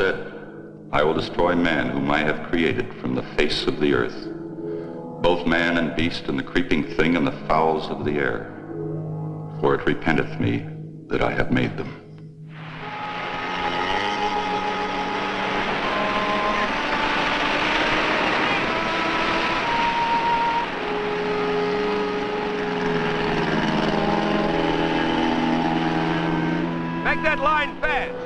said, I will destroy man whom I have created from the face of the earth, both man and beast and the creeping thing and the fowls of the air. For it repenteth me that I have made them. Make that line fast.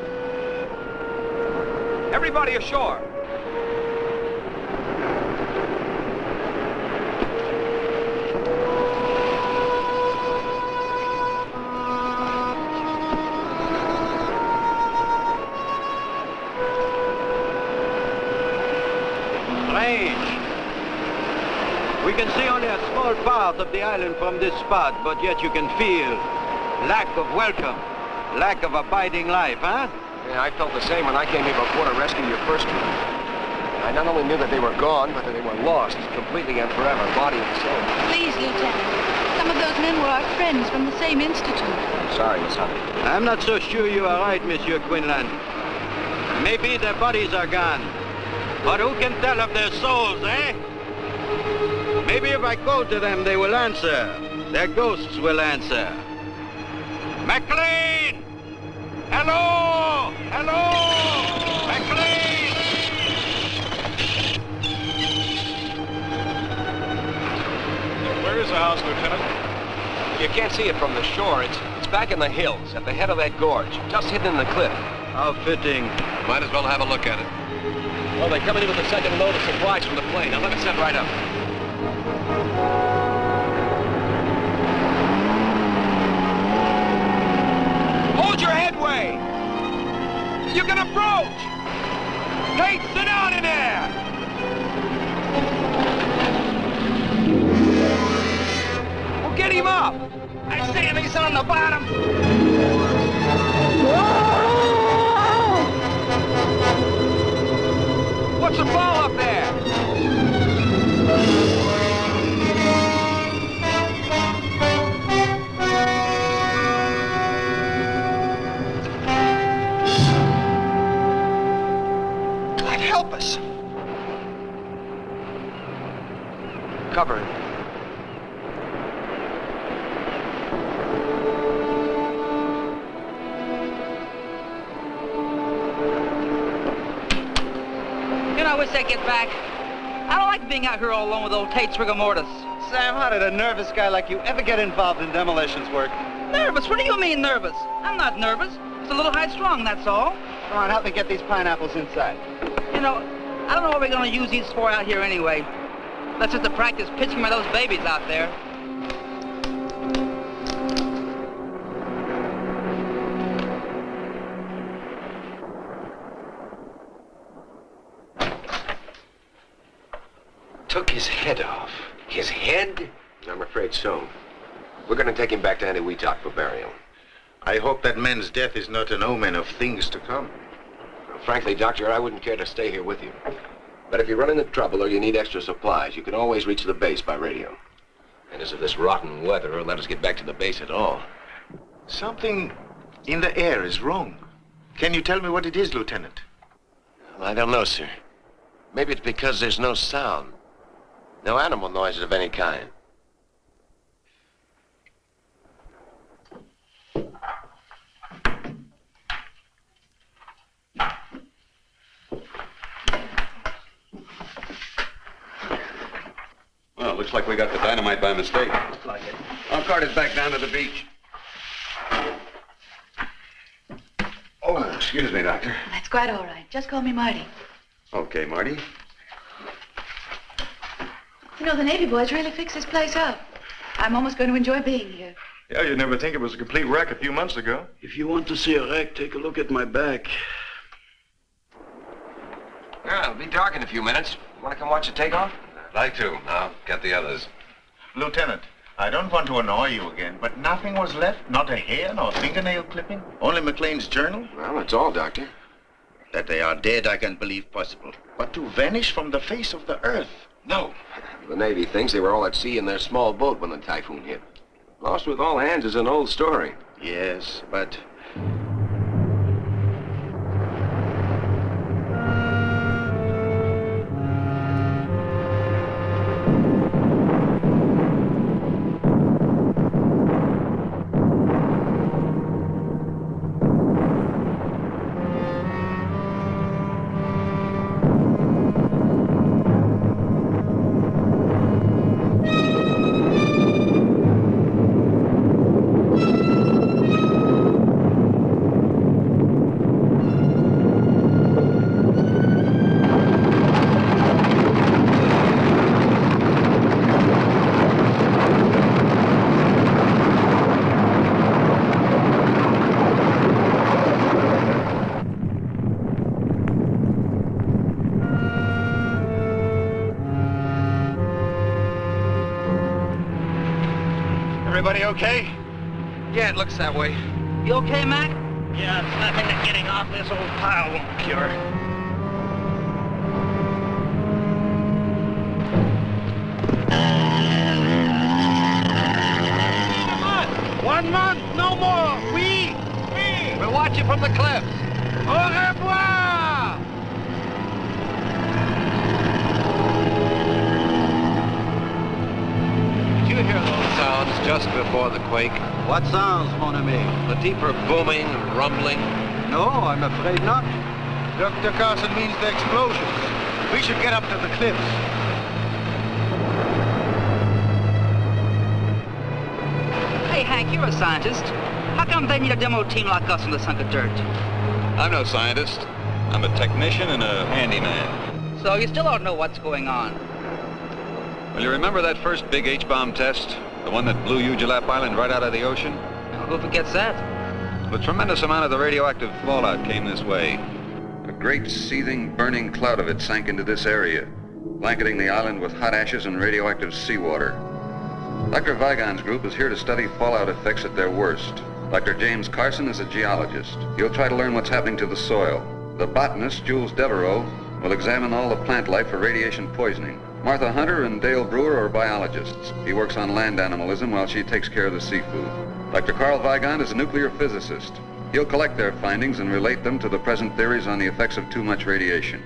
Everybody ashore. Strange. We can see only a small part of the island from this spot, but yet you can feel lack of welcome, lack of abiding life, huh? Yeah, I felt the same when I came here before to rescue your first crew. I not only knew that they were gone, but that they were lost completely and forever, body and soul. Please, Lieutenant. Some of those men were our friends from the same institute. I'm sorry, Miss Hunter. I'm not so sure you are right, Monsieur Quinlan. Maybe their bodies are gone, but who can tell of their souls, eh? Maybe if I call to them, they will answer. Their ghosts will answer. McLean! Hello! Hello! McLean! Where is the house, Lieutenant? You can't see it from the shore. It's back in the hills, at the head of that gorge, just hidden in the cliff. How fitting. Might as well have a look at it. Well, they're coming in with the second load of supplies from the plane. Now let me set right up. Hold your headway! You can approach! Hey, sit down in there! Well, get him up! I say he's on the bottom! What's the ball up there? God help us! Cover it. I wish I'd get back. I don't like being out here all alone with old Tate's rigor mortis. Sam, how did a nervous guy like you ever get involved in demolitions work? Nervous? What do you mean nervous? I'm not nervous. It's a little high-strung, that's all. Come on, help me get these pineapples inside. You know, I don't know what we're going to use these for out here anyway. That's just to practice pitching by those babies out there. Took his head off. His head? I'm afraid so. We're going to take him back to Eniwetok for burial. I hope that man's death is not an omen of things to come. Well, frankly, Doctor, I wouldn't care to stay here with you. But if you run into trouble or you need extra supplies, you can always reach the base by radio. And as if this rotten weather will let us get back to the base at all. Something in the air is wrong. Can you tell me what it is, Lieutenant? Well, I don't know, sir. Maybe it's because there's no sound. No animal noises of any kind. Well, looks like we got the dynamite by mistake. Looks like it. I'll cart it back down to the beach. Oh, excuse me, Doctor. That's quite all right. Just call me Marty. Okay, Marty. You know, the Navy boys really fixed this place up. I'm almost going to enjoy being here. Yeah, you'd never think it was a complete wreck a few months ago. If you want to see a wreck, take a look at my back. Yeah, it'll be dark in a few minutes. Want to come watch the takeoff? I'd like to. I'll get the others. Lieutenant, I don't want to annoy you again, but nothing was left? Not a hair, nor fingernail clipping? Only McLean's journal? Well, that's all, Doctor. That they are dead, I can believe possible. But to vanish from the face of the earth? No. The Navy thinks they were all at sea in their small boat when the typhoon hit. Lost with all hands is an old story. Yes, but Everybody okay? Yeah, it looks that way. You okay, Mac? Yeah, it's nothing that getting off this old pile won't cure. One month, no more. We'll watch you from the cliffs. Au revoir! Did you hear those sounds just before the quake? What sounds, mon ami? The deeper booming, rumbling? No, I'm afraid not. Dr. Carson means the explosions. We should get up to the cliffs. Hey, Hank, you're a scientist. How come they need a demo team like us in this hunk of dirt? I'm no scientist. I'm a technician and a handyman. So you still don't know what's going on. Well, you remember that first big H-bomb test? The one that blew Ujulap Island right out of the ocean? Now, who forgets that? A tremendous amount of the radioactive fallout came this way. A great seething, burning cloud of it sank into this area, blanketing the island with hot ashes and radioactive seawater. Dr. Vigon's group is here to study fallout effects at their worst. Dr. James Carson is a geologist. He'll try to learn what's happening to the soil. The botanist, Jules Devereaux, will examine all the plant life for radiation poisoning. Martha Hunter and Dale Brewer are biologists. He works on land animalism while she takes care of the seafood. Dr. Carl Vigon is a nuclear physicist. He'll collect their findings and relate them to the present theories on the effects of too much radiation.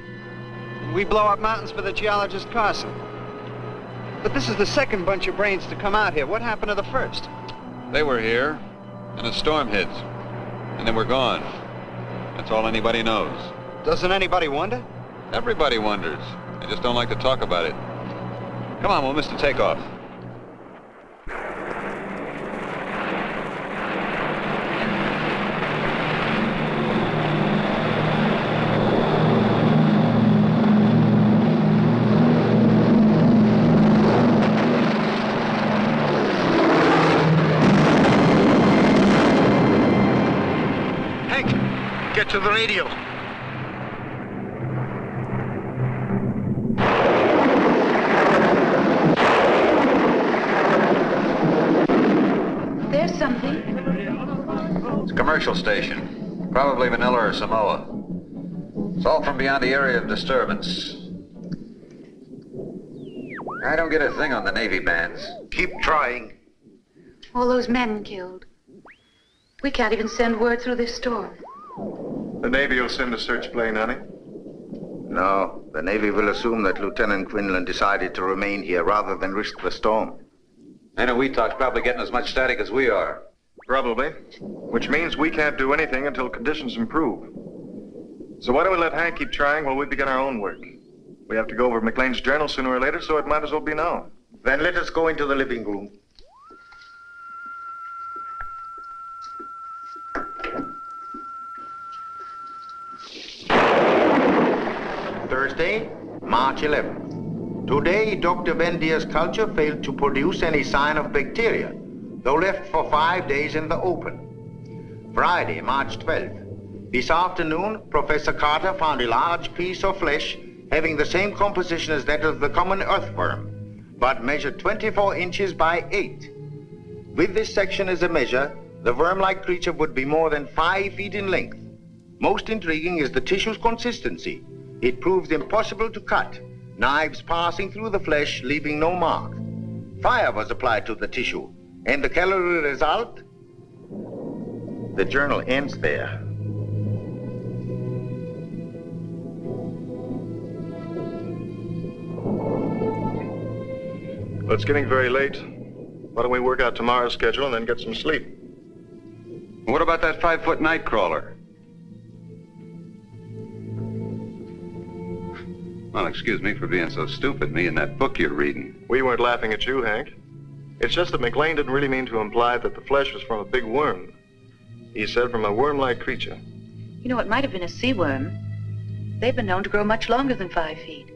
We blow up mountains for the geologist Carson. But this is the second bunch of brains to come out here. What happened to the first? They were here, and a storm hit, and they were gone. That's all anybody knows. Doesn't anybody wonder? Everybody wonders. They just don't like to talk about it. Come on, we'll miss the takeoff. Hank, get to the radio. There's something. It's a commercial station. Probably Manila or Samoa. It's all from beyond the area of disturbance. I don't get a thing on the Navy bands. Keep trying. All those men killed. We can't even send word through this storm. The Navy will send a search plane, honey. No, the Navy will assume that Lieutenant Quinlan decided to remain here rather than risk the storm. And Weetalk's probably getting as much static as we are. Probably. Which means we can't do anything until conditions improve. So why don't we let Hank keep trying while we begin our own work? We have to go over McLean's journal sooner or later, so it might as well be now. Then let us go into the living room. Thursday, March 11th. Today, Dr. Vendier's culture failed to produce any sign of bacteria, though left for 5 days in the open. Friday, March 12th. This afternoon, Professor Carter found a large piece of flesh having the same composition as that of the common earthworm, but measured 24 inches by 8. With this section as a measure, the worm-like creature would be more than 5 feet in length. Most intriguing is the tissue's consistency. It proves impossible to cut, knives passing through the flesh, leaving no mark. Fire was applied to the tissue, and the calorie result? The journal ends there. Well, it's getting very late. Why don't we work out tomorrow's schedule and then get some sleep? What about that 5-foot night crawler? Well, excuse me for being so stupid, me and that book you're reading. We weren't laughing at you, Hank. It's just that McLean didn't really mean to imply that the flesh was from a big worm. He said from a worm-like creature. You know, it might have been a sea worm. They've been known to grow much longer than 5 feet.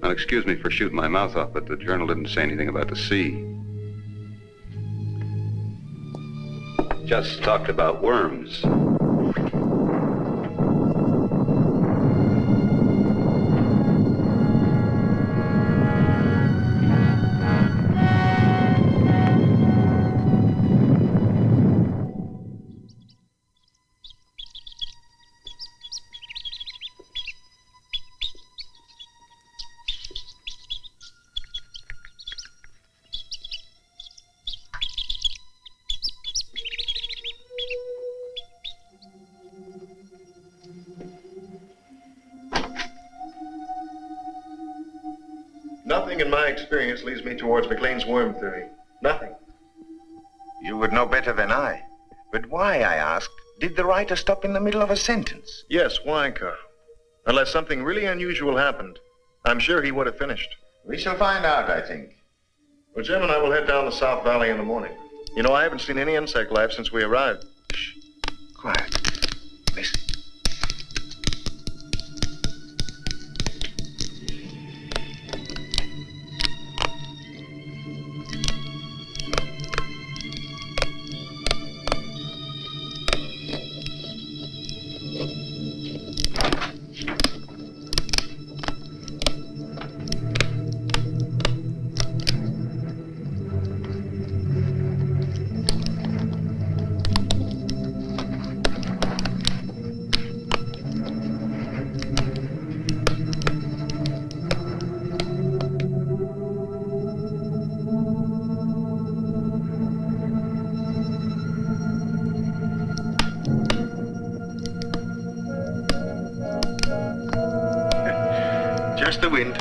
Well, excuse me for shooting my mouth off, but the journal didn't say anything about the sea. Just talked about worms. Nothing in my experience leads me towards McLean's worm theory. Nothing. You would know better than I. But why, I asked, did the writer stop in the middle of a sentence? Yes, why, Carl? Unless something really unusual happened, I'm sure he would have finished. We shall find out, I think. Well, Jim and I will head down the South Valley in the morning. You know, I haven't seen any insect life since we arrived. Shh. Quiet. Listen. Just the wind.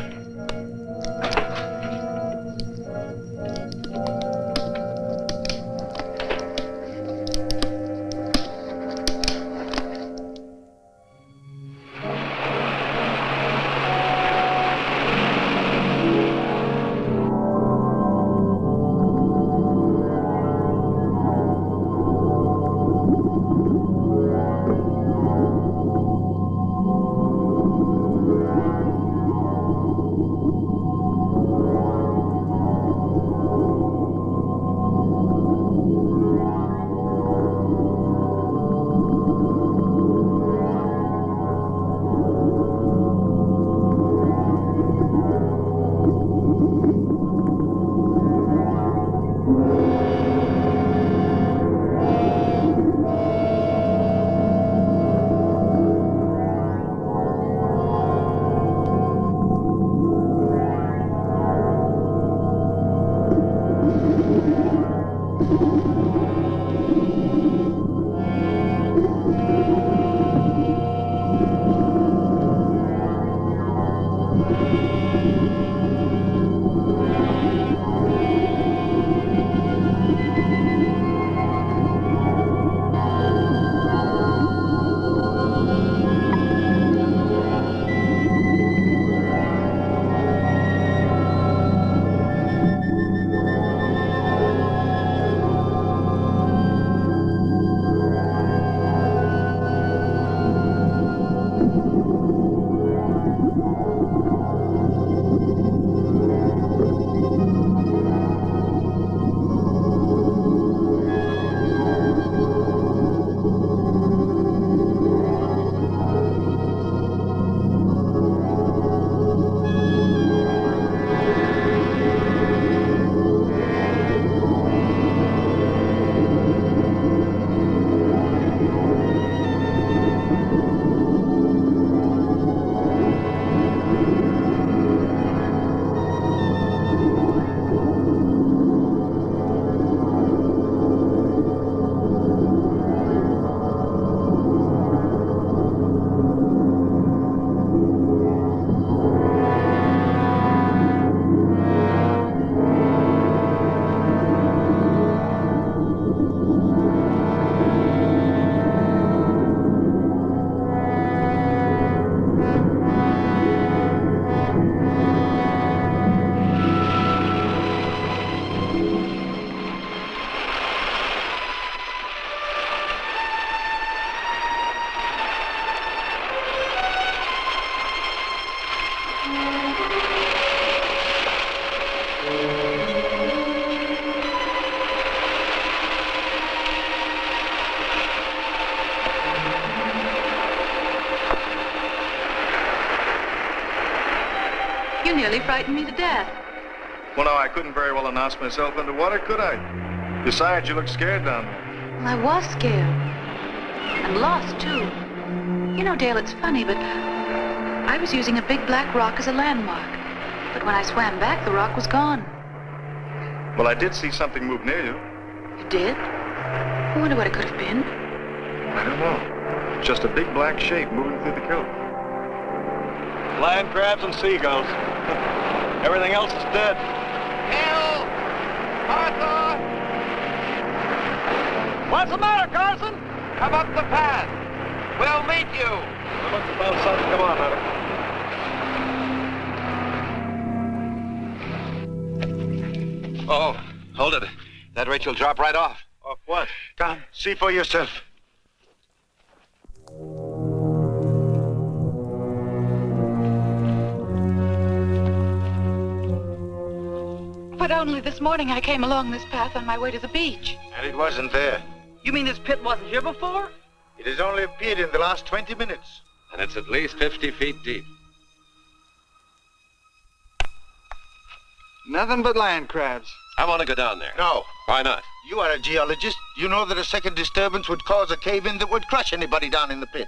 You nearly frightened me to death. Well, no, I couldn't very well announce myself underwater, could I? Besides, you looked scared down there. Well, I was scared. And lost, too. You know, Dale, it's funny, but I was using a big black rock as a landmark. But when I swam back, the rock was gone. Well, I did see something move near you. You did? I wonder what it could have been. I don't know. Just a big black shape moving through the kelp. Land crabs and seagulls. Everything else is dead. Bill! Martha! What's the matter, Carson? Come up the path. We'll meet you. Well, look about something. Come on, Hunter. Oh, hold it. That rate will drop right off. Off what? Come, see for yourself. But only this morning I came along this path on my way to the beach. And it wasn't there. You mean this pit wasn't here before? It has only appeared in the last 20 minutes. And it's at least 50 feet deep. Nothing but land crabs. I want to go down there. No. Why not? You are a geologist. You know that a second disturbance would cause a cave-in that would crush anybody down in the pit.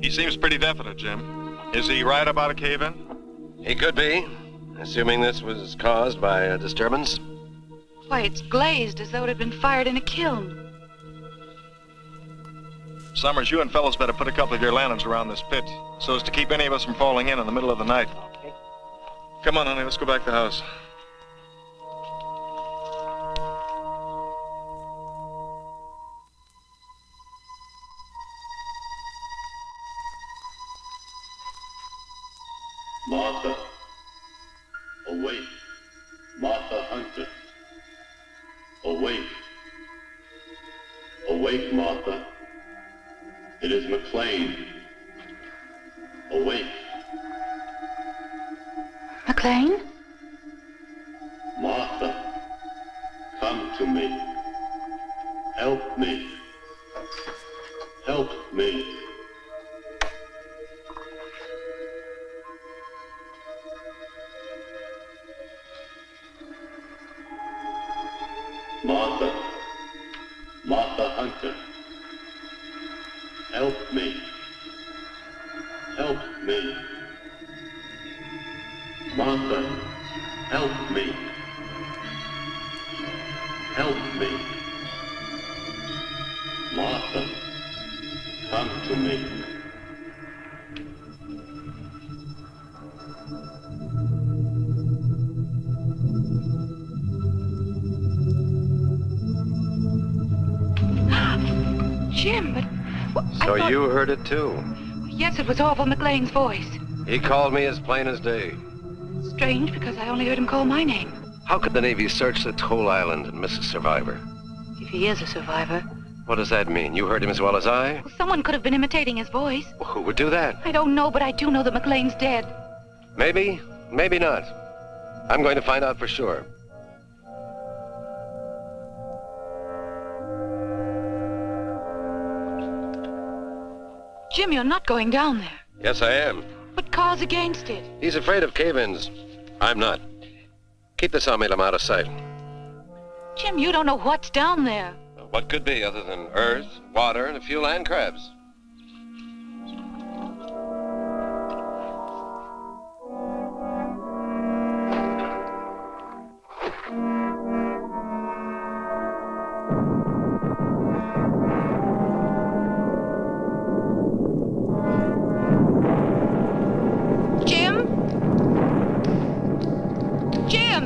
He seems pretty definite, Jim. Is he right about a cave-in? He could be, assuming this was caused by a disturbance. Why, it's glazed as though it had been fired in a kiln. Summers, you and fellows better put a couple of your lanterns around this pit so as to keep any of us from falling in the middle of the night. Okay. Come on, honey, let's go back to the house. Martha, awake. Martha Hunter, awake. Awake, Martha. It is McLean. Awake. McLean? Martha, come to me. Help me. Help me. Martha, Martha Hunter, help me, help me. Martha, help me, help me. Martha, come to me. Jim, but... I So thought... you heard it too? Yes, it was Orville McLean's voice. He called me as plain as day. Strange, because I only heard him call my name. How could the Navy search the whole island and miss a survivor? If he is a survivor. What does that mean? You heard him as well as I? Well, someone could have been imitating his voice. Well, who would do that? I don't know, but I do know that McLean's dead. Maybe, maybe not. I'm going to find out for sure. Jim, you're not going down there. Yes, I am. But Carl's against it. He's afraid of cave-ins. I'm not. Keep the sawmill out of sight. Jim, you don't know what's down there. What could be other than earth, water, and a few land crabs? Jim? Jim!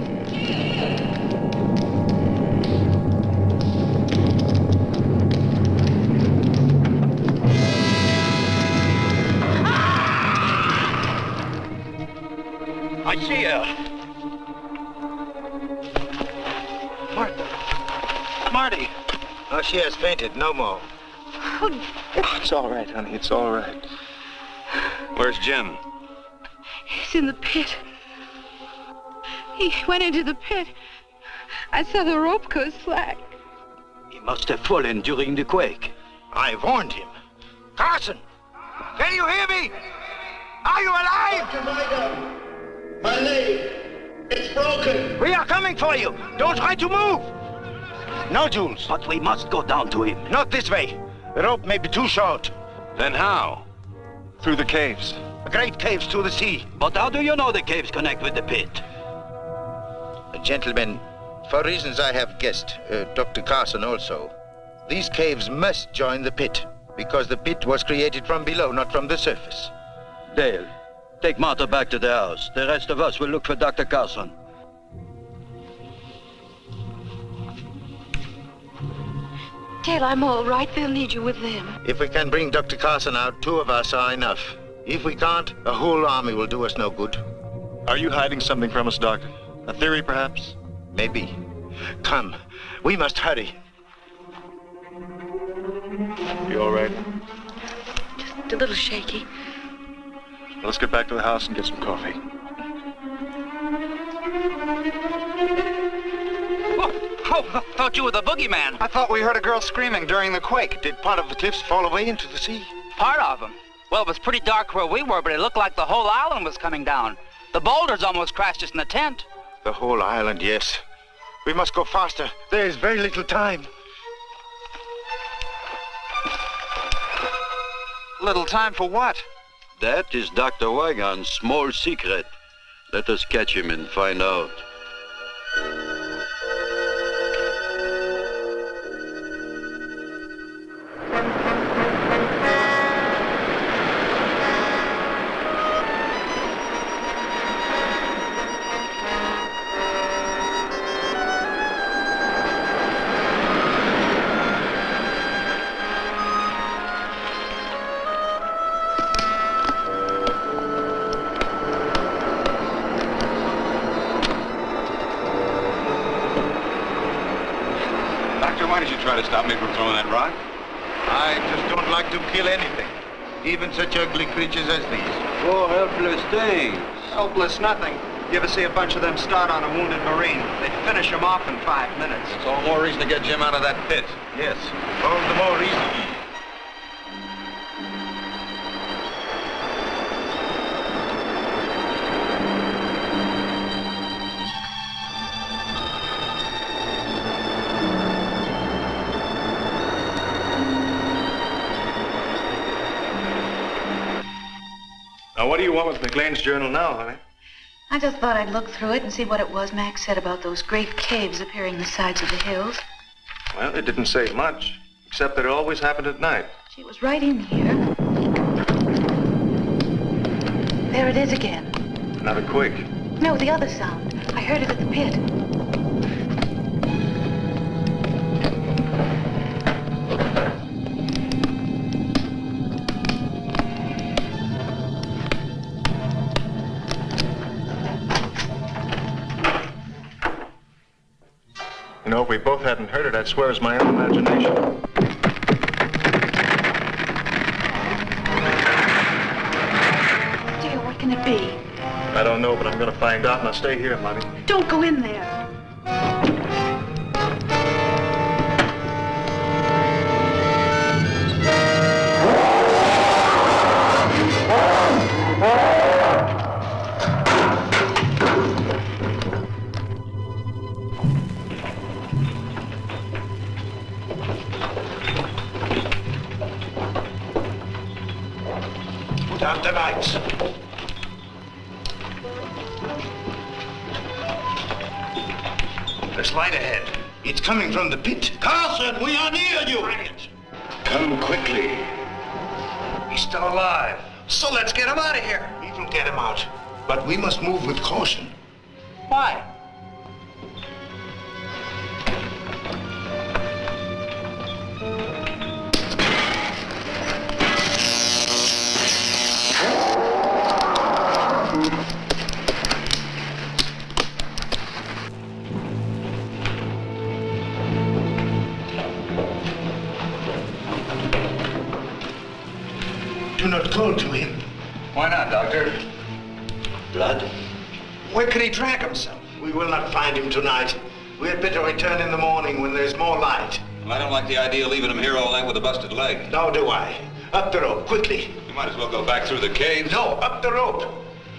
I see her. Marty. Oh, she has fainted. No more. Oh, It's all right, honey. It's all right. Where's Jim? he's in the pit. He went into the pit. I saw the rope go slack. He must have fallen during the quake. I warned him. Carson! Can you hear me? Are you alive? My leg, it's broken. We are coming for you. Don't try to move. No, Jules. But we must go down to him. Not this way. The rope may be too short. Then how? Through the caves. Great caves to the sea. But how do you know the caves connect with the pit? Gentlemen, for reasons I have guessed, Dr. Carson also, These caves must join the pit, because the pit was created from below, not from the surface. Dale, take Martha back to the house. The rest of us will look for Dr. Carson. Dale, I'm all right. They'll need you with them. If we can bring Dr. Carson out, 2 of us are enough. If we can't, a whole army will do us no good. Are you hiding something from us, Doctor? A theory, perhaps? Maybe. Come, we must hurry. You all right? Just a little shaky. Let's get back to the house and get some coffee. Oh, thought you were the boogeyman. I thought we heard a girl screaming during the quake. Did part of the cliffs fall away into the sea? Part of them. Well, it was pretty dark where we were, but it looked like the whole island was coming down. The boulders almost crashed us in the tent. The whole island, yes. We must go faster. There is very little time. Little time for what? That is Dr. Wygon's small secret. Let us catch him and find out. Why did you try to stop me from throwing that rock? I just don't like to kill anything, even such ugly creatures as these. Poor helpless things. Helpless nothing. You ever see a bunch of them start on a wounded Marine? They'd finish him off in 5 minutes. It's all more reason to get Jim out of that pit. Yes, all the more reason. Now, what do you want with McLean's journal now, honey? I just thought I'd look through it and see what it was Max said about those great caves appearing in the sides of the hills. Well, it didn't say much, except that it always happened at night. She was right in here. There it is again. Not a quake. No, the other sound. I heard it at the pit. You know, if we both hadn't heard it, I'd swear it's my own imagination. Dear, what can it be? I don't know, but I'm gonna find out, and I'll stay here, Monty. Don't go in there. Put out the lights. There's light ahead. It's coming from the pit. Carson, we are near you. Quiet. Come quickly. He's still alive. So let's get him out of here. We will get him out. But we must move with caution. Why? Do not call to him. Why not, Doctor? Blood? Where could he drag himself? We will not find him tonight. We had better return in the morning when there's more light. Well, I don't like the idea of leaving him here all night with a busted leg. Nor do I. Up the rope, quickly. You might as well go back through the caves. No, up the rope.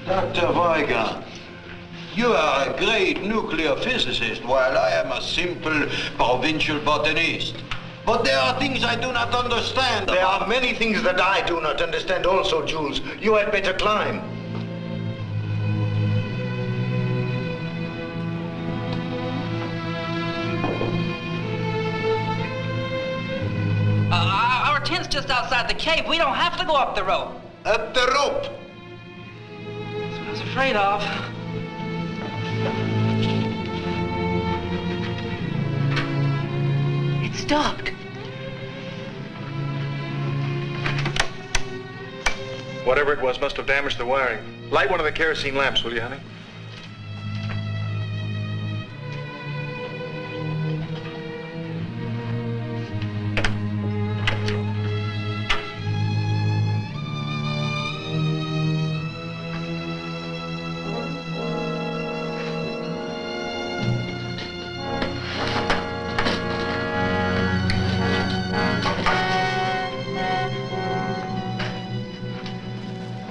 Dr. Wygon, you are a great nuclear physicist, while I am a simple provincial botanist. But there are things I do not understand. There are many things that I do not understand also, Jules. You had better climb. Our tent's just outside the cave. We don't have to go up the rope. Up the rope. That's what I was afraid of. It stopped. Whatever it was must have damaged the wiring. Light one of the kerosene lamps, will you, honey?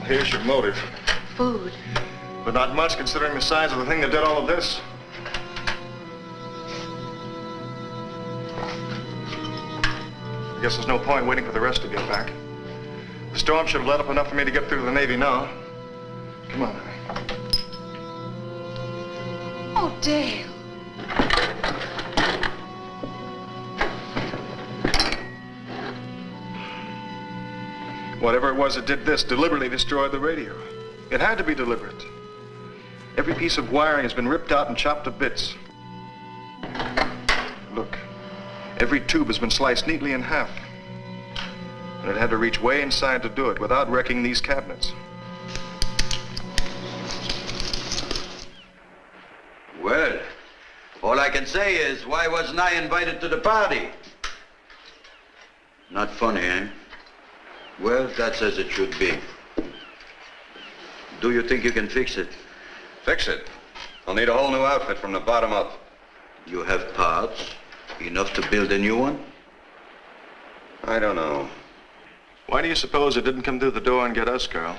Here's your motive. Food. But not much considering the size of the thing that did all of this. I guess there's no point waiting for the rest to get back. The storm should have let up enough for me to get through to the Navy now. Come on, honey. Oh, Dale. Whatever it was that did this deliberately destroyed the radio. It had to be deliberate. Every piece of wiring has been ripped out and chopped to bits. Look, every tube has been sliced neatly in half. And it had to reach way inside to do it without wrecking these cabinets. Well, all I can say is, why wasn't I invited to the party? Not funny, eh? Well, that's as it should be. Do you think you can fix it? Fix it. I'll need a whole new outfit from the bottom up. You have parts, enough to build a new one? I don't know. Why do you suppose it didn't come through the door and get us, Carl?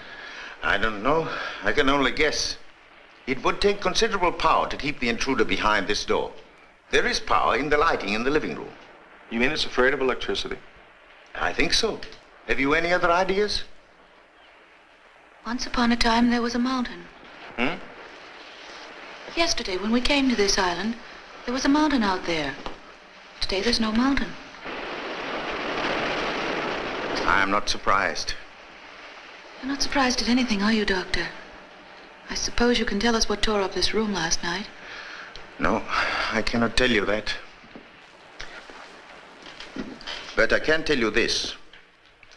I don't know. I can only guess. It would take considerable power to keep the intruder behind this door. There is power in the lighting in the living room. You mean it's afraid of electricity? I think so. Have you any other ideas? Once upon a time, there was a mountain. Yesterday, when we came to this island, there was a mountain out there. Today, there's no mountain. I am not surprised. You're not surprised at anything, are you, Doctor? I suppose you can tell us what tore up this room last night. No, I cannot tell you that. But I can tell you this.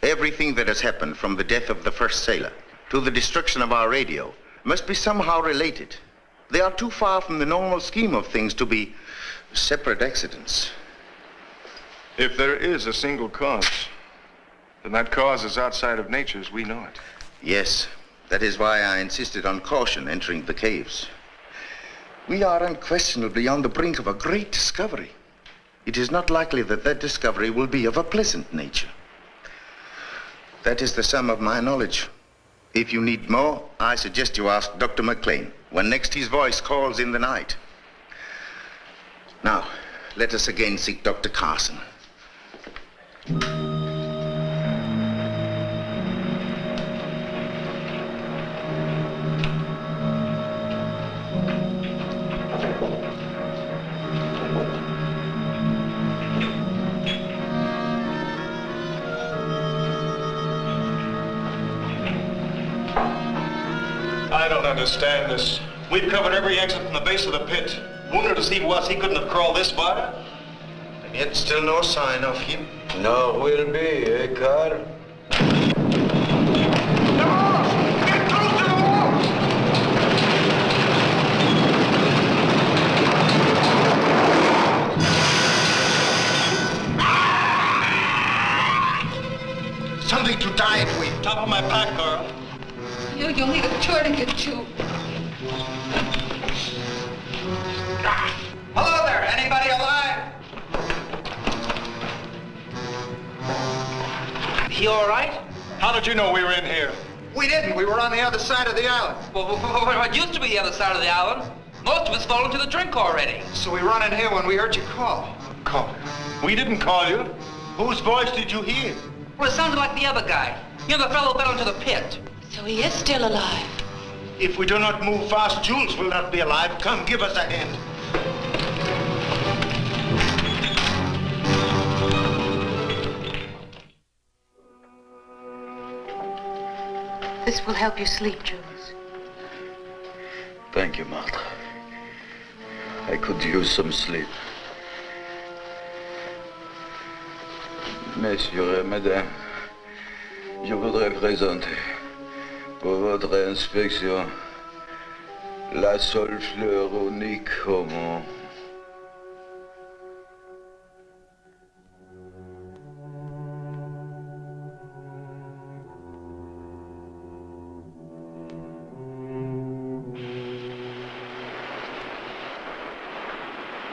Everything that has happened from the death of the first sailor to the destruction of our radio must be somehow related. They are too far from the normal scheme of things to be separate accidents. If there is a single cause, then that cause is outside of nature as we know it. Yes, that is why I insisted on caution entering the caves. We are unquestionably on the brink of a great discovery. It is not likely that that discovery will be of a pleasant nature. That is the sum of my knowledge. If you need more, I suggest you ask Dr. McLean when next his voice calls in the night. Now, let us again seek Dr. Carson. I don't understand this. We've covered every exit from the base of the pit. Wounded as he was, he couldn't have crawled this far. And yet still no sign of him. No, will be, eh, Carl? Something to tie it with. Top of my pack, Carl. You'll need a tourniquet, too. Hello there, anybody alive? He all right? How did you know we were in here? We didn't. We were on the other side of the island. Well, what used to be the other side of the island? Most of us fall into the drink already. So we run in here when we heard you call. Call. We didn't call you. Whose voice did you hear? Well, it sounded like the other guy. You know, the fellow who fell into the pit. So he is still alive. If we do not move fast, Jules will not be alive. Come, give us a hand. This will help you sleep, Jules. Thank you, Martha. I could use some sleep. Messieurs et mesdames, je voudrais présenter pour votre inspection la seule fleur unique au monde.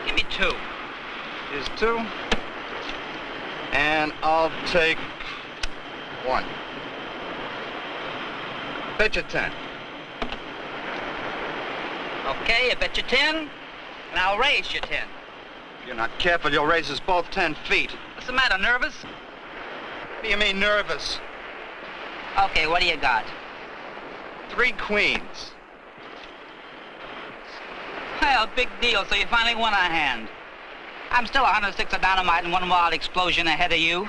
Give me 2. Here's 2. And I'll take 1. Bet you 10. Okay, I bet you 10, and I'll raise you 10. If you're not careful, you'll raise us both 10 feet. What's the matter, nervous? What do you mean, nervous? Okay, what do you got? 3 queens. Well, big deal, so you finally won a hand. I'm still 106 of dynamite and 1 wild explosion ahead of you.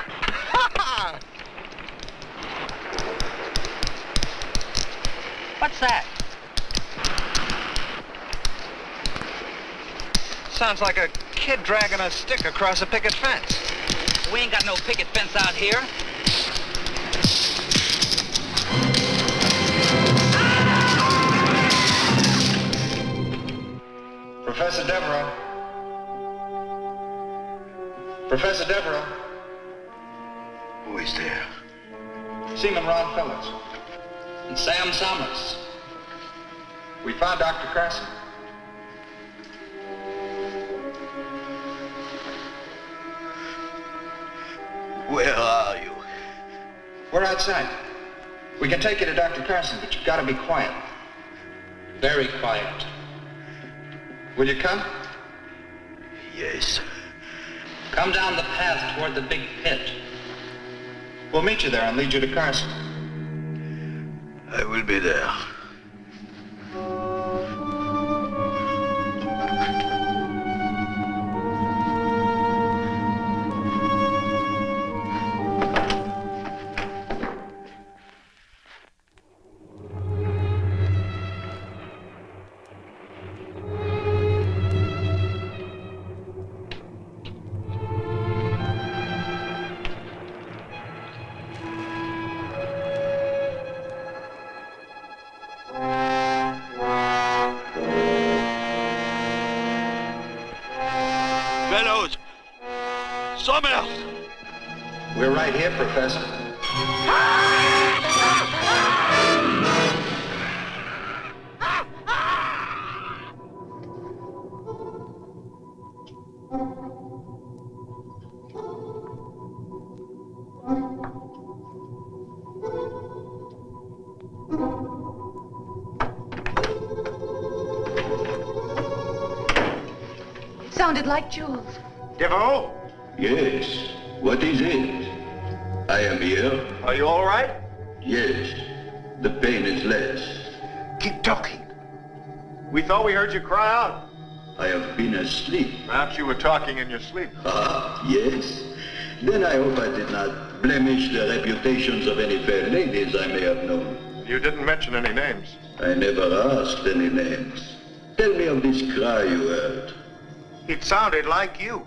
What's that? Sounds like a kid dragging a stick across a picket fence. We ain't got no picket fence out here. Professor Devereaux. Professor Devereaux. Who is there? Seaman Ron Phillips. And Sam Summers. We found Dr. Carson. Where are you? We're outside. We can take you to Dr. Carson, but you've got to be quiet. Very quiet. Will you come? Yes. Come down the path toward the big pit. We'll meet you there and lead you to Carson. I will be there. Fellows! Summers! We're right here, Professor. Sounded like Jules. Devereaux, Yes. What is it? I am here. are you all right? Yes. The pain is less. Keep talking. We thought we heard you cry out. I have been asleep. Perhaps you were talking in your sleep. Ah, yes. Then I hope I did not blemish the reputations of any fair ladies I may have known. You didn't mention any names. I never asked any names. Tell me of this cry you heard. It sounded like you.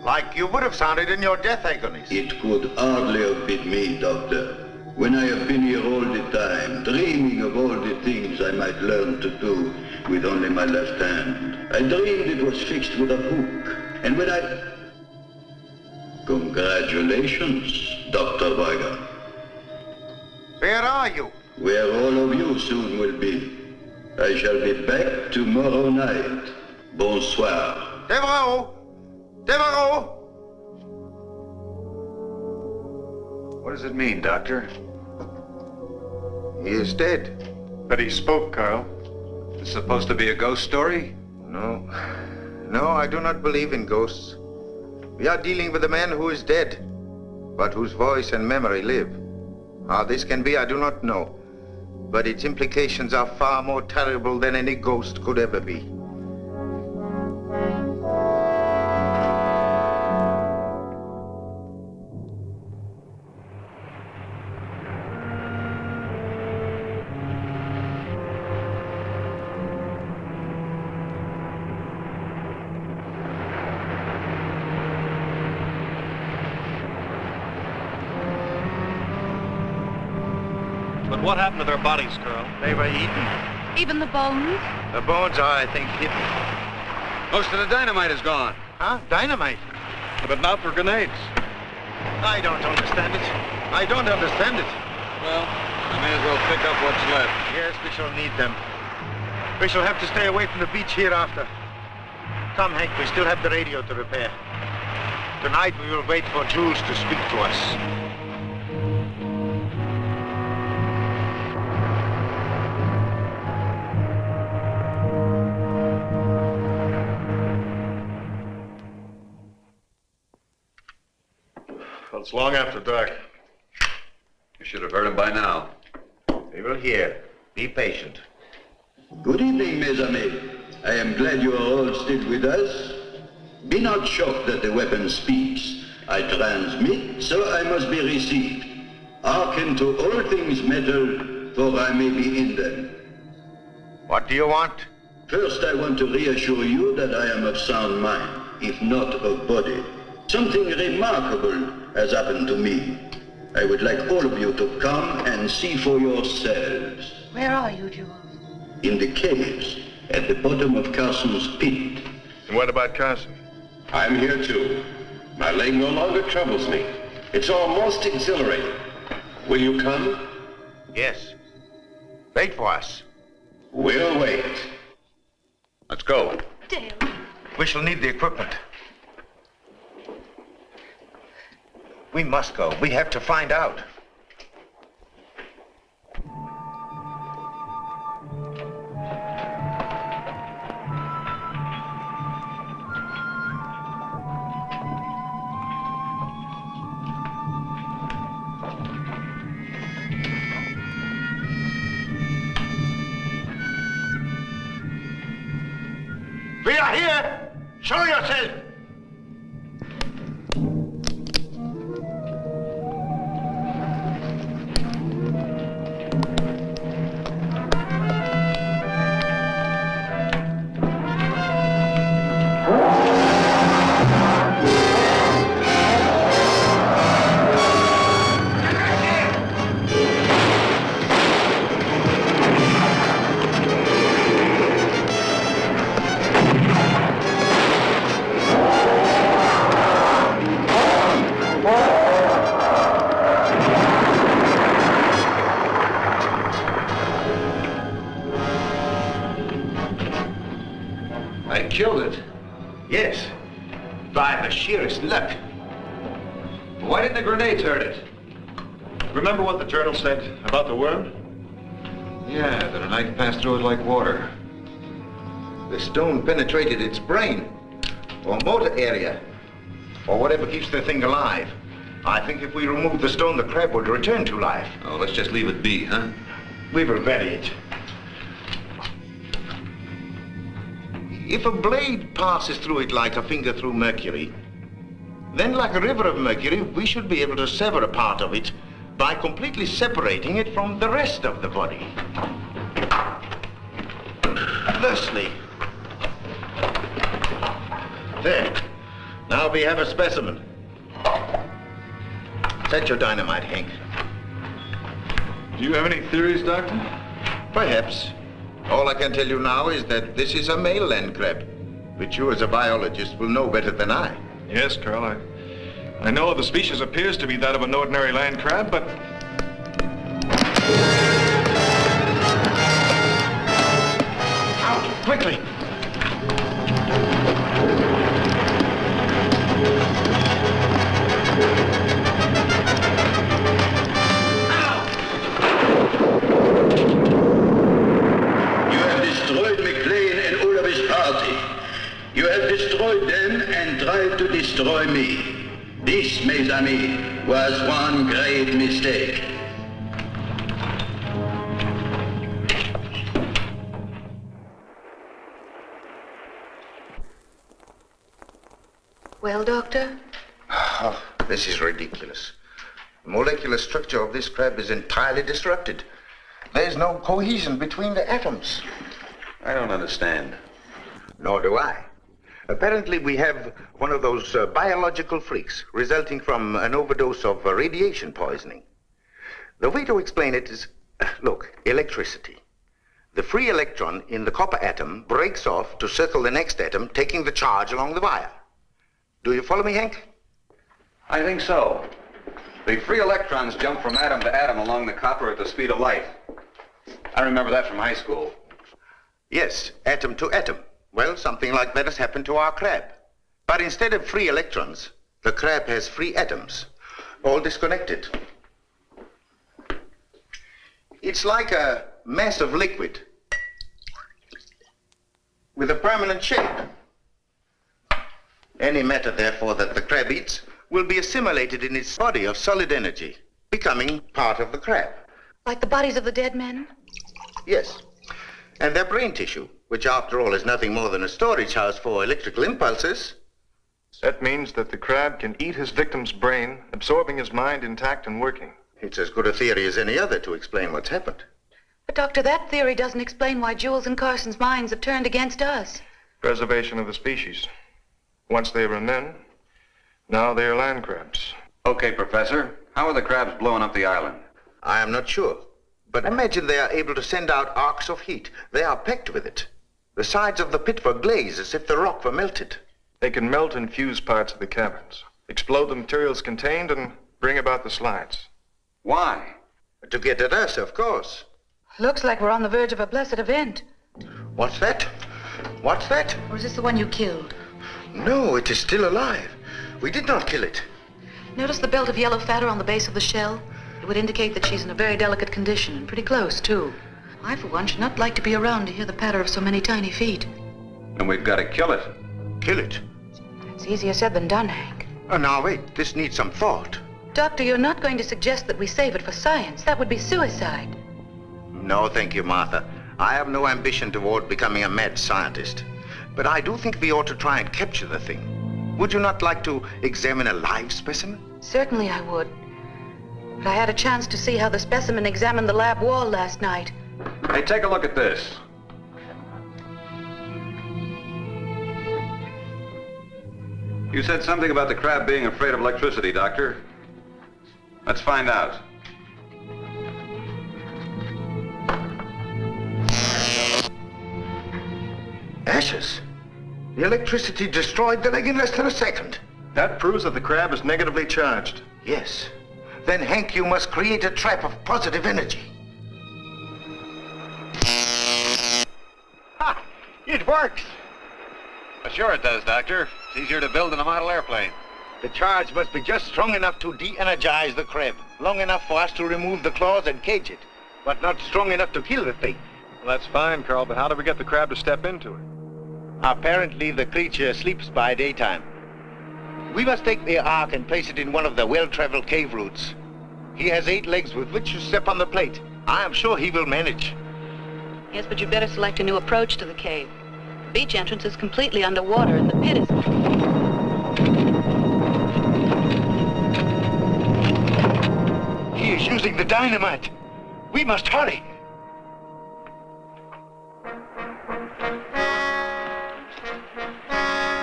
Like you would have sounded in your death agonies. It could hardly have been me, Doctor. When I have been here all the time, dreaming of all the things I might learn to do with only my left hand. I dreamed it was fixed with a hook. And when I... Congratulations, Dr. Weiger. Where are you? Where all of you soon will be. I shall be back tomorrow night. Bonsoir. Devereaux! Devereaux! What does it mean, Doctor? He is dead. But he spoke, Carl. It's supposed to be a ghost story? No. No, I do not believe in ghosts. We are dealing with a man who is dead, but whose voice and memory live. How this can be, I do not know. But its implications are far more terrible than any ghost could ever be. But what happened to their bodies, Colonel? They were eaten. Even the bones? The bones are, I think, hidden. Most of the dynamite is gone. Huh? Dynamite? But not for grenades. I don't understand it. I don't understand it. Well, I may as well pick up what's left. Yes, we shall need them. We shall have to stay away from the beach hereafter. Come, Hank, we still have the radio to repair. Tonight we will wait for Jules to speak to us. Well, it's long after dark. You should have heard him by now. We will hear. Be patient. Good evening, mes amis. I am glad you are all still with us. Be not shocked that the weapon speaks. I transmit, so I must be received. Hearken to all things metal, for I may be in them. What do you want? First, I want to reassure you that I am of sound mind, if not of body. Something remarkable has happened to me. I would like all of you to come and see for yourselves. Where are you, Jules? In the caves, at the bottom of Carson's pit. And what about Carson? I'm here too. My leg no longer troubles me. It's almost exhilarating. Will you come? Yes. Wait for us. We'll wait. Let's go. Dale. We shall need the equipment. We must go. We have to find out. We are here! Show yourself! Killed it? Yes. By the sheerest luck. Why didn't the grenades hurt it? Remember what the journal said about the worm? Yeah, that a knife passed through it like water. The stone penetrated its brain, or motor area, or whatever keeps the thing alive. I think if we remove the stone, the crab would return to life. Oh, let's just leave it be, huh? We will bury it. If a blade passes through it like a finger through mercury, then like a river of mercury, we should be able to sever a part of it by completely separating it from the rest of the body. Thusly. There. Now we have a specimen. Set your dynamite, Hank. Do you have any theories, Doctor? Perhaps. All I can tell you now is that this is a male land crab, which you as a biologist will know better than I. Yes, Colonel. I know the species appears to be that of an ordinary land crab, but... Out, quickly! You have destroyed them and tried to destroy me. This, mes amis, was one great mistake. Well, Doctor? Oh, this is ridiculous. The molecular structure of this crab is entirely disrupted. There's no cohesion between the atoms. I don't understand. Nor do I. Apparently, we have one of those biological freaks resulting from an overdose of radiation poisoning. The way to explain it is Look, electricity. The free electron in the copper atom breaks off to circle the next atom, taking the charge along the wire. Do you follow me, Hank? I think so. The free electrons jump from atom to atom along the copper at the speed of light. I remember that from high school. Yes, atom to atom. Well, something like that has happened to our crab. But instead of free electrons, the crab has free atoms, all disconnected. It's like a mass of liquid with a permanent shape. Any matter, therefore, that the crab eats will be assimilated in its body of solid energy, becoming part of the crab. Like the bodies of the dead men? Yes. And their brain tissue, which after all is nothing more than a storage house for electrical impulses. That means that the crab can eat his victim's brain, absorbing his mind intact and working. It's as good a theory as any other to explain what's happened. But, Doctor, that theory doesn't explain why Jules and Carson's minds have turned against us. Preservation of the species. Once they were men, now they are land crabs. Okay, Professor. How are the crabs blowing up the island? I am not sure. But imagine they are able to send out arcs of heat. They are packed with it. The sides of the pit were glazed as if the rock were melted. They can melt and fuse parts of the caverns, explode the materials contained, and bring about the slides. Why? To get at us, of course. Looks like we're on the verge of a blessed event. What's that? What's that? Or is this the one you killed? No, it is still alive. We did not kill it. Notice the belt of yellow fat on the base of the shell? It would indicate that she's in a very delicate condition, and pretty close, too. I, for one, should not like to be around to hear the patter of so many tiny feet. And we've got to kill it. Kill it? It's easier said than done, Hank. Now, wait. This needs some thought. Doctor, you're not going to suggest that we save it for science. That would be suicide. No, thank you, Martha. I have no ambition toward becoming a mad scientist. But I do think we ought to try and capture the thing. Would you not like to examine a live specimen? Certainly I would. But I had a chance to see how the specimen examined the lab wall last night. Hey, take a look at this. You said something about the crab being afraid of electricity, Doctor. Let's find out. Ashes. The electricity destroyed the leg in less than a second. That proves that the crab is negatively charged. Yes. Then, Hank, you must create a trap of positive energy. Ha! It works! Sure it does, Doctor. It's easier to build than a model airplane. The charge must be just strong enough to de-energize the crab. Long enough for us to remove the claws and cage it. But not strong enough to kill the thing. Well, that's fine, Carl, but how do we get the crab to step into it? Apparently the creature sleeps by daytime. We must take the ark and place it in one of the well-traveled cave routes. He has 8 legs with which to step on the plate. I am sure he will manage. Yes, but you'd better select a new approach to the cave. The beach entrance is completely underwater and the pit is... He is using the dynamite. We must hurry.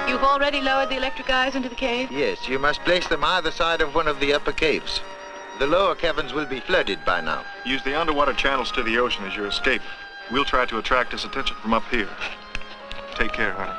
You've already lowered the electric eyes into the cave? Yes, you must place them either side of one of the upper caves. The lower caverns will be flooded by now. Use the underwater channels to the ocean as your escape. We'll try to attract his attention from up here. Take care, honey.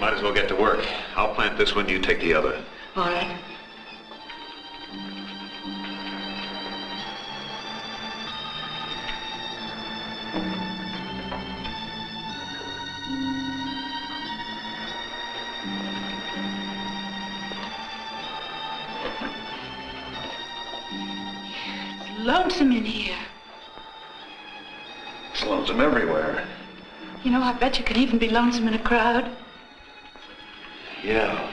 Might as well get to work. I'll plant this one, you take the other. All right. It's lonesome in here. It's lonesome everywhere. You know, I bet you can even be lonesome in a crowd. Yeah.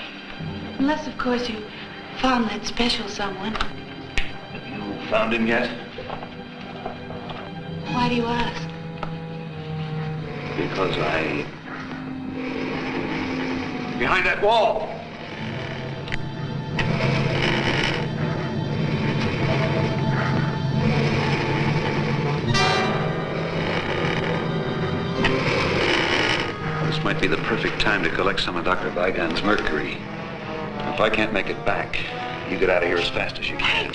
Unless, of course, you found that special someone. Have you found him yet? Why do you ask? Because behind that wall. This might be the perfect time to collect some of Dr. Vigon's mercury. If I can't make it back, you get out of here as fast as you can.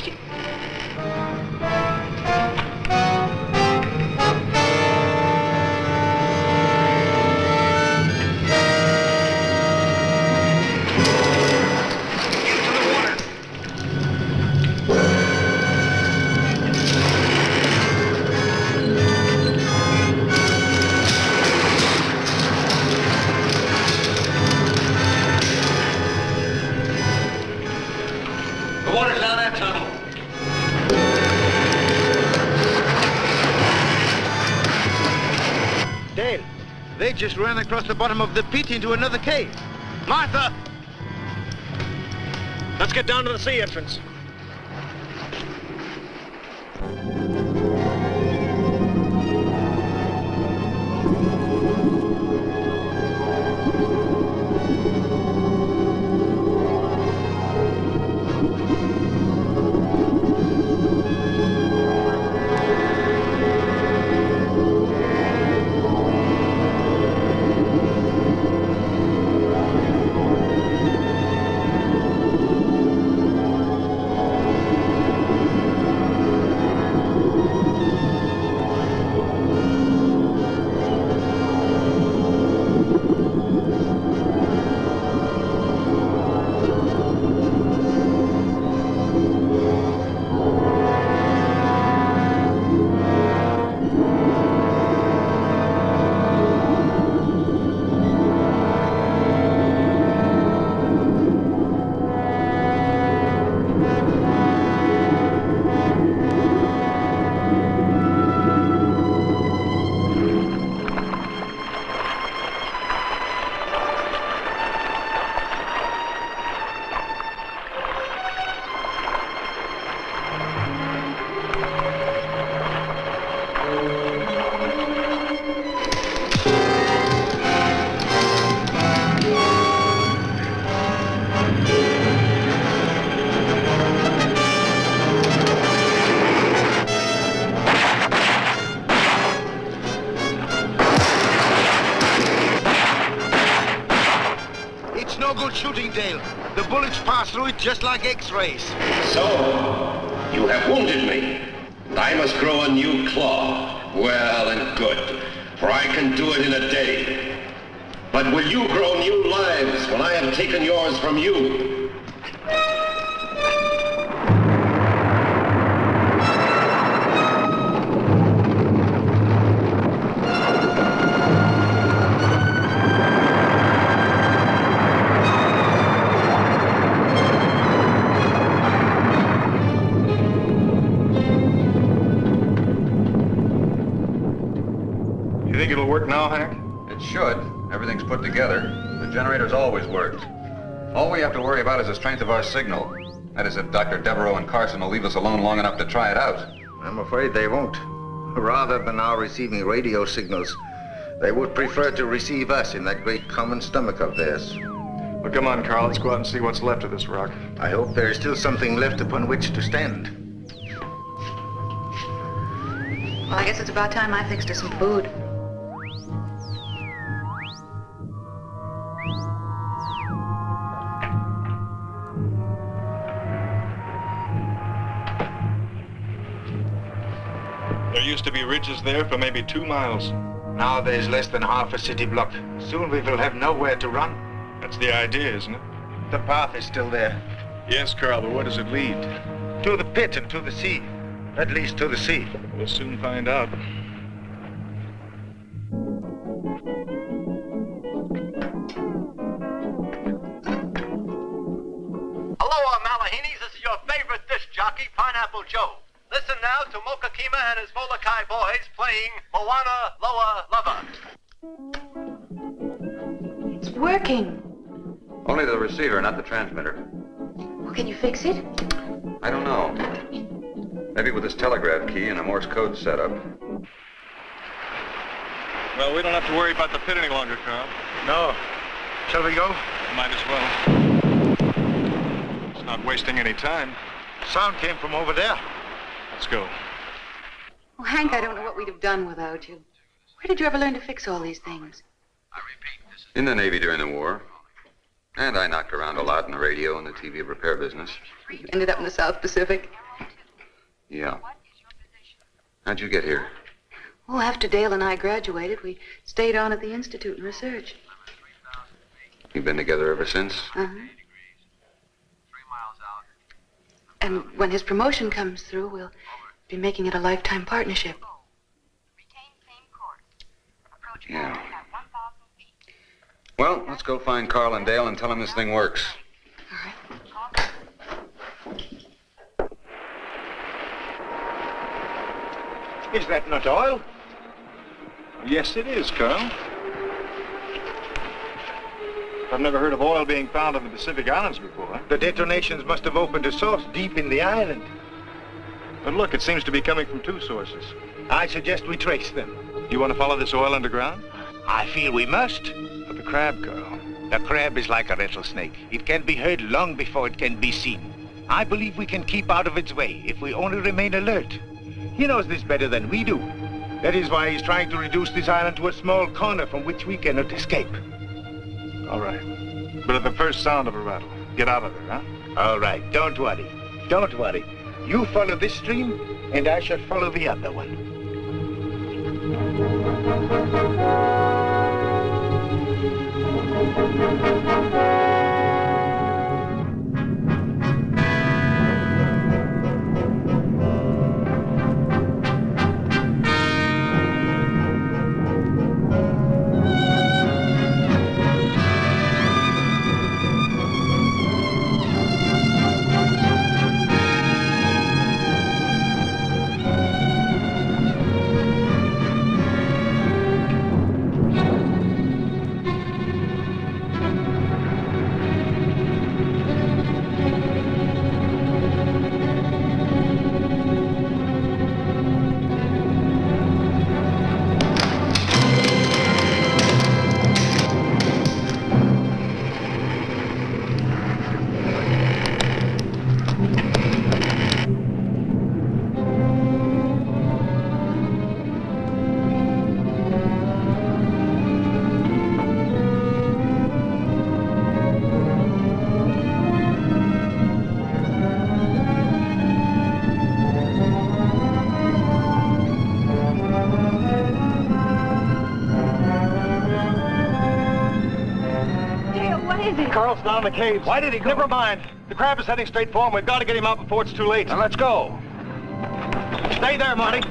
They just ran across the bottom of the pit into another cave. Martha! Let's get down to the sea entrance. Shooting, Dale. The bullets pass through it just like X-rays. So, you have wounded me, and I must grow a new claw. Well and good, for I can do it in a day. But will you grow new lives when I have taken yours from you? Now, Hank? It should. Everything's put together. The generator's always worked. All we have to worry about is the strength of our signal. That is, if Dr. Devereaux and Carson will leave us alone long enough to try it out. I'm afraid they won't. Rather than our receiving radio signals, they would prefer to receive us in that great common stomach of theirs. Well, come on, Carl. Let's go out and see what's left of this rock. I hope there is still something left upon which to stand. Well, I guess it's about time I fixed her some food. There used to be ridges there for maybe 2 miles. Now there's less than half a city block. Soon we will have nowhere to run. That's the idea, isn't it? The path is still there. Yes, Carl, but where does it lead? To the pit and to the sea. At least to the sea. We'll soon find out. Aloha, Malahinis. This is your favorite disc jockey, Pineapple Joe. Listen now to Mokakima and his Molokai boys playing Moana Loa Lava. It's working. Only the receiver, not the transmitter. Well, can you fix it? I don't know. Maybe with this telegraph key and a Morse code setup. Well, we don't have to worry about the pit any longer, Carl. No. Shall we go? Might as well. It's not wasting any time. Sound came from over there. Let's go. Oh, Hank, I don't know what we'd have done without you. Where did you ever learn to fix all these things? In the Navy during the war. And I knocked around a lot in the radio and the TV repair business. You ended up in the South Pacific? Yeah. How'd you get here? Oh, after Dale and I graduated, we stayed on at the Institute and research. You've been together ever since? Uh-huh. And when his promotion comes through, we'll be making it a lifetime partnership. Yeah. Well, let's go find Carl and Dale and tell them this thing works. Is that not oil? Yes, it is, Carl. I've never heard of oil being found on the Pacific Islands before. The detonations must have opened a source deep in the island. But look, it seems to be coming from two sources. I suggest we trace them. You want to follow this oil underground? I feel we must. But the crab, Carl. The crab is like a rattlesnake. It can be heard long before it can be seen. I believe we can keep out of its way if we only remain alert. He knows this better than we do. That is why he's trying to reduce this island to a small corner from which we cannot escape. All right. But at the first sound of a rattle, get out of there, huh? All right, don't worry. Don't worry. You follow this stream, and I shall follow the other one. Carl's down in the cave. Why did he go? Never mind. The crab is heading straight for him. We've got to get him out before it's too late. Now let's go. Stay there, Marty.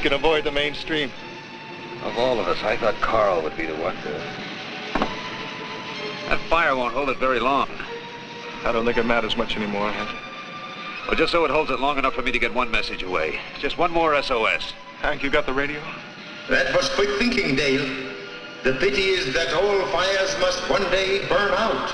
can avoid the mainstream. Of all of us, I thought Carl would be the one to... That fire won't hold it very long. I don't think it matters much anymore, Hank. Well, just so it holds it long enough for me to get one message away. Just one more SOS. Hank, you got the radio? That was quick thinking, Dale. The pity is that all fires must one day burn out.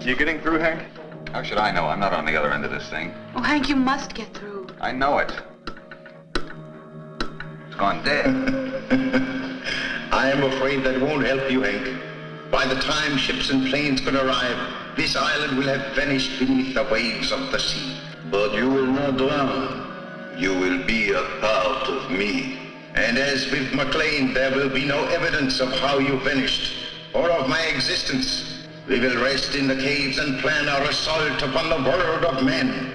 You getting through, Hank? How should I know? I'm not on the other end of this thing. Oh, Hank, you must get through. I know it. It's gone dead. I am afraid that won't help you, Hank. By the time ships and planes can arrive, this island will have vanished beneath the waves of the sea. But you will not drown. You will be a part of me. And as with McLean, there will be no evidence of how you vanished, or of my existence. We will rest in the caves and plan our assault upon the world of men.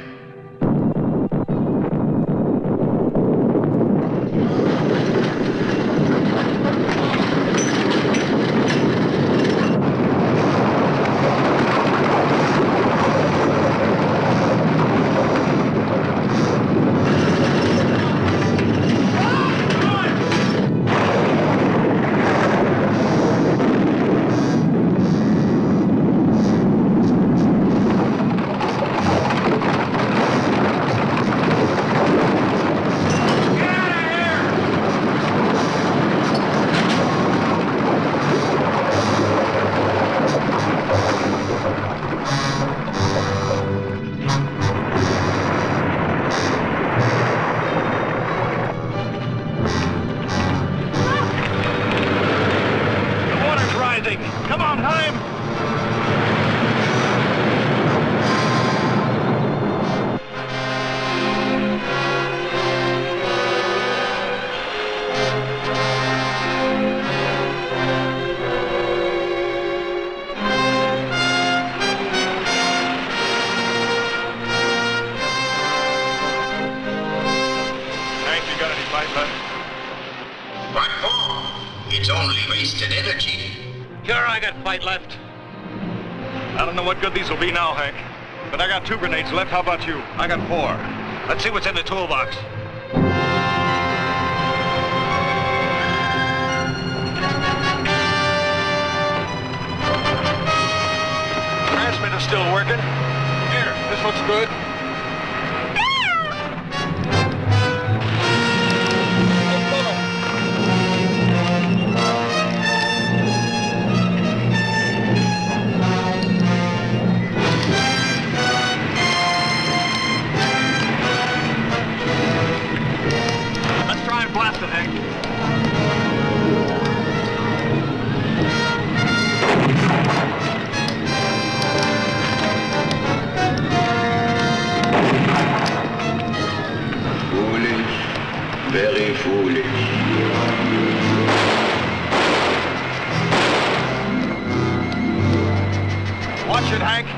Left. I don't know what good these will be now, Hank. But I got 2 grenades left. How about you? I got 4. Let's see what's in the toolbox. Transmitter's still working. Here, this looks good. Very foolish. Watch it, Hank.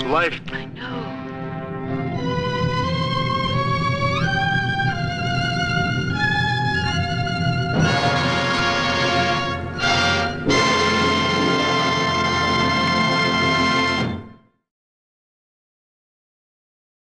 Life